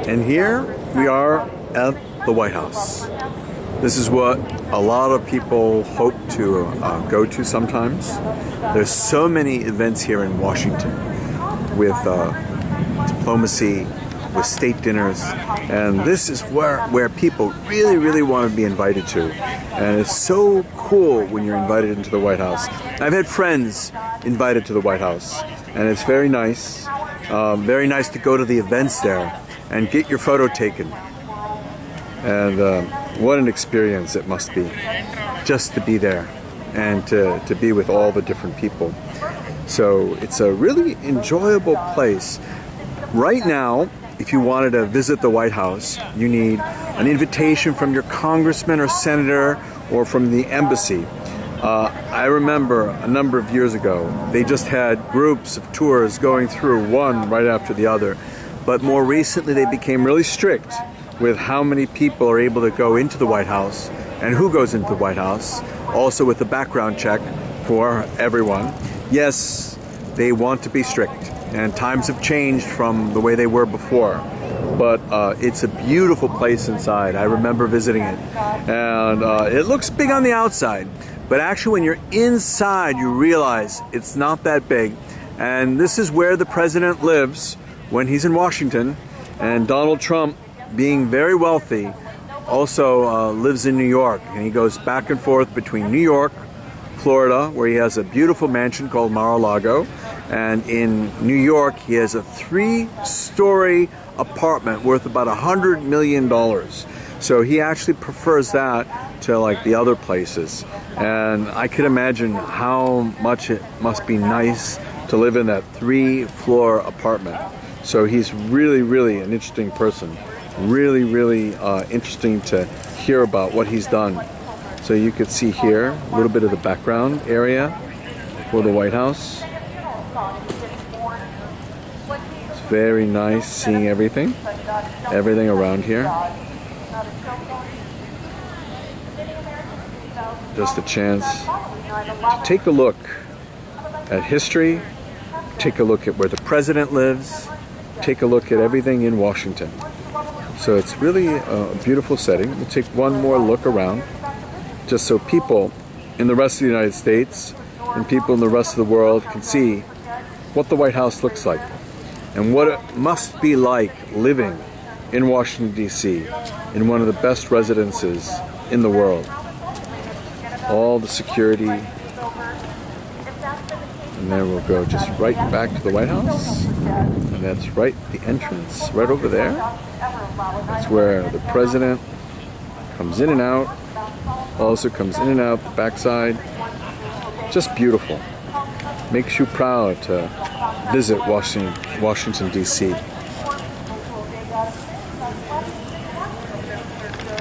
And here we are at the White House. This is what a lot of people hope to go to sometimes. There's so many events here in Washington with diplomacy, with state dinners, and this is where people really want to be invited to. And it's so cool when you're invited into the White House. I've had friends invited to the White House, and it's very nice to go to the events there and get your photo taken. And what an experience it must be just to be there and to be with all the different people. So it's a really enjoyable place. Right now, if you wanted to visit the White House, you need an invitation from your congressman or senator or from the embassy. I remember a number of years ago, they just had groups of tours going through one right after the other. But more recently, they became really strict with how many people are able to go into the White House and who goes into the White House. Also with the background check for everyone. Yes, they want to be strict, and times have changed from the way they were before. But it's a beautiful place inside. I remember visiting it. And it looks big on the outside. But actually when you're inside, you realize it's not that big. And this is where the president lives when he's in Washington. And Donald Trump, being very wealthy, also lives in New York. And he goes back and forth between New York, Florida, where he has a beautiful mansion called Mar-a-Lago. And in New York, he has a 3-story apartment worth about $100 million. So he actually prefers that to like the other places. And I could imagine how much it must be nice to live in that 3-floor apartment. So he's really an interesting person. Really interesting to hear about what he's done. So you could see here a little bit of the background area for the White House. It's very nice seeing everything around here. Just a chance to take a look at history, take a look at where the president lives, take a look at everything in Washington. So it's really a beautiful setting. We'll take one more look around, just so people in the rest of the United States and people in the rest of the world can see what the White House looks like and what it must be like living in Washington, D.C., in one of the best residences in the world. All the security. And then we'll go just right back to the White House. And that's right, the entrance, right over there. That's where the president comes in and out. Also comes in and out the backside. Just beautiful. Makes you proud to visit Washington, D.C.